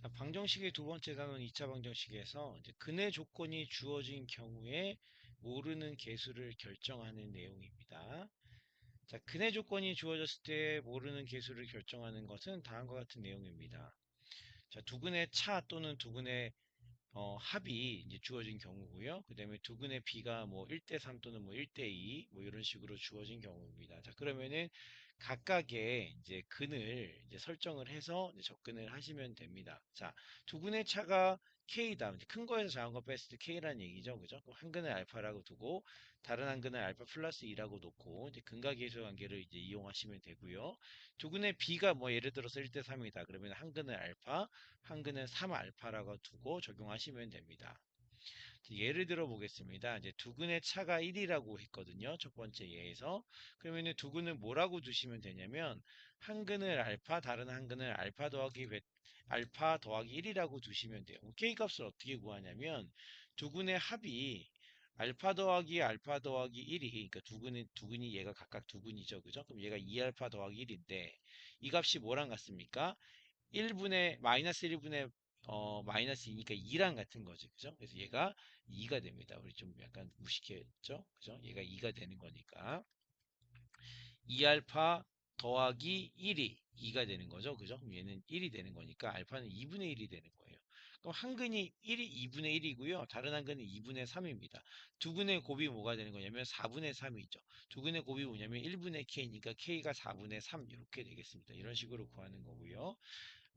자, 방정식의 두 번째 단원 2차 방정식에서 이제 근해 조건이 주어진 경우에 모르는 개수를 결정하는 내용입니다. 자, 근해 조건이 주어졌을 때 모르는 개수를 결정하는 것은 다음과 같은 내용입니다. 자, 두근의 차 또는 두근의 합이 이제 주어진 경우고요. 그 다음에 두근의 비가 뭐 1대 3 또는 뭐 1대 2 뭐 이런 식으로 주어진 경우입니다. 자, 그러면은 각각의 이제 근을 이제 설정을 해서 이제 접근을 하시면 됩니다. 자, 두근의 차가 K다. 이제 큰 거에서 작은 거 뺐을 때 K라는 얘기죠. 그죠? 그럼 한 근을 알파라고 두고 다른 한 근을 알파 플러스 2라고 놓고 이제 근과 계수 관계를 이제 이용하시면 되고요. 두근의 B가 뭐 예를 들어서 1대 3이다. 그러면 한 근을 알파, 한 근을 3알파라고 두고 적용하시면 됩니다. 예를 들어 보겠습니다. 이제 두근의 차가 1이라고 했거든요. 첫 번째 예에서. 그러면 두근은 뭐라고 두시면 되냐면 한 근을 알파, 다른 한 근을 알파 더하기 1이라고 두시면 돼요. K 값을 어떻게 구하냐면 두근의 합이 알파 더하기 1이 그러니까 두근이 얘가 각각 두근이죠. 그죠? 그럼 얘가 2알파 더하기 1인데 이 값이 뭐랑 같습니까? 1분의 마이너스 1분의 마이너스 2니까 2랑 같은 거지. 그죠? 그래서 얘가 2가 됩니다. 우리 좀 약간 무식했죠? 그죠? 얘가 2가 되는 거니까 2알파 더하기 1이 2가 되는 거죠. 그죠? 그럼 얘는 1이 되는 거니까 알파는 2분의 1이 되는 거예요. 그럼 한 근이 1이 2분의 1이고요. 다른 한 근은 2분의 3입니다. 두 근의 곱이 뭐가 되는 거냐면 4분의 3이죠. 두 근의 곱이 뭐냐면 1분의 k니까 k가 4분의 3 이렇게 되겠습니다. 이런 식으로 구하는 거고요.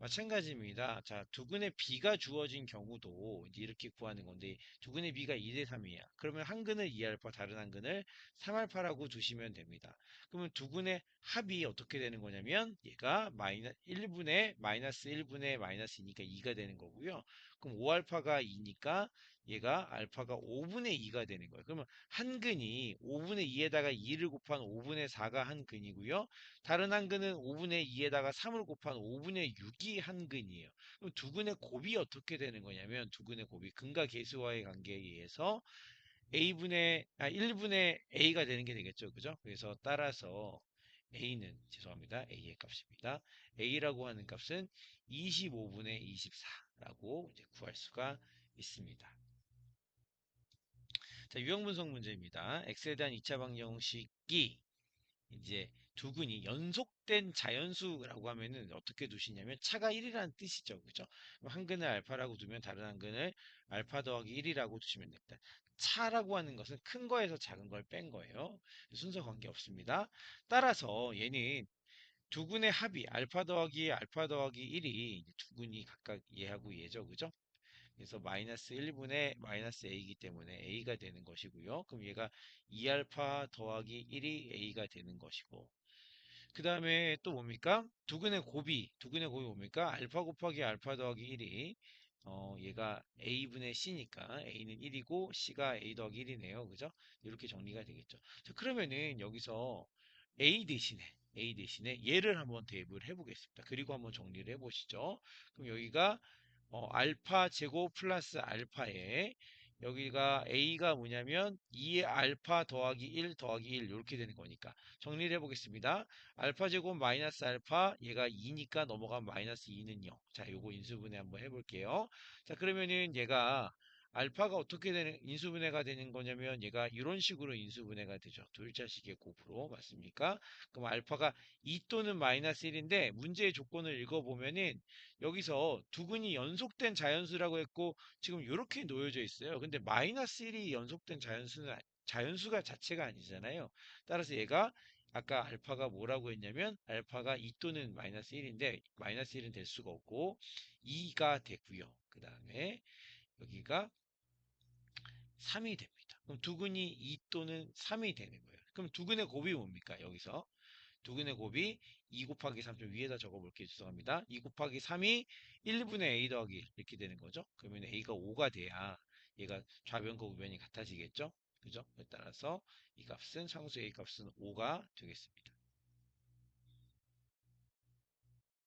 마찬가지입니다. 자, 두근의 비가 주어진 경우도 이제 이렇게 구하는 건데 두근의 비가 2대 3이야. 그러면 한 근을 2알파, 다른 한 근을 3알파라고 두시면 됩니다. 그러면 두근의 합이 어떻게 되는 거냐면 얘가 마이너스 1분의 마이너스 2니까 2가 되는 거고요. 그럼 5알파가 2니까 얘가 알파가 5분의 2가 되는 거예요. 그러면 한 근이 5분의 2에다가 2를 곱한 5분의 4가 한 근이고요. 다른 한 근은 5분의 2에다가 3을 곱한 5분의 6이 한 근이에요. 그럼 두 근의 곱이 어떻게 되는 거냐면 두 근의 곱이 근과 계수와의 관계에 의해서 1분의 A가 되는 게 되겠죠. 그죠? 그래서 따라서 A는 죄송합니다. A의 값입니다. A라고 하는 값은 25분의 24라고 이제 구할 수가 있습니다. 자, 유형분석 문제입니다. X에 대한 2차 방정식이 이제 두근이 연속된 자연수라고 하면은 어떻게 두시냐면 차가 1이라는 뜻이죠. 그죠? 한 근을 알파라고 두면 다른 한 근을 알파 더하기 1이라고 두시면 됩니다. 차라고 하는 것은 큰 거에서 작은 걸 뺀 거예요. 순서 관계 없습니다. 따라서 얘는 두근의 합이 알파 더하기 1이 두근이 각각 얘하고 얘죠. 그죠? 그래서 마이너스 1분의 마이너스 a이기 때문에 a가 되는 것이고요. 그럼 얘가 2알파 더하기 1이 a가 되는 것이고 그 다음에 또 뭡니까? 두근의 곱이 뭡니까? 알파 곱하기 알파 더하기 1이 얘가 a분의 c니까 a는 1이고 c가 a 더하기 1이네요. 그죠? 이렇게 정리가 되겠죠. 자, 그러면은 여기서 a 대신에 얘를 한번 대입을 해보겠습니다. 그리고 한번 정리를 해보시죠. 그럼 여기가 알파 제곱 플러스 알파에 여기가 a가 뭐냐면 2의 알파 더하기 1 더하기 1 이렇게 되는 거니까 정리를 해보겠습니다. 알파 제곱 마이너스 알파 얘가 2니까 넘어가면 마이너스 2는 0. 자, 요거 인수분해 한번 해볼게요. 자, 그러면은 얘가 알파가 어떻게 되는 인수분해가 되는 거냐면 얘가 이런 식으로 인수분해가 되죠. 도일자식의 곱으로 맞습니까? 그럼 알파가 2 또는 마이너스 1인데 문제의 조건을 읽어보면은 여기서 두근이 연속된 자연수라고 했고 지금 이렇게 놓여져 있어요. 근데 마이너스 1이 연속된 자연수가 자체가 아니잖아요. 따라서 얘가 아까 알파가 뭐라고 했냐면 알파가 2 또는 마이너스 1인데 마이너스 1은 될 수가 없고 2가 되고요. 그 다음에 여기가 3이 됩니다. 그럼 두근이 2 또는 3이 되는 거예요. 그럼 두근의 곱이 뭡니까? 여기서 두근의 곱이 2 곱하기 3 좀 위에다 적어볼게요. 죄송합니다. 2 곱하기 3이 1분의 a 더하기 1 이렇게 되는 거죠. 그러면 a가 5가 돼야 얘가 좌변과 우변이 같아지겠죠. 그죠? 따라서 이 값은 상수 a 값은 5가 되겠습니다.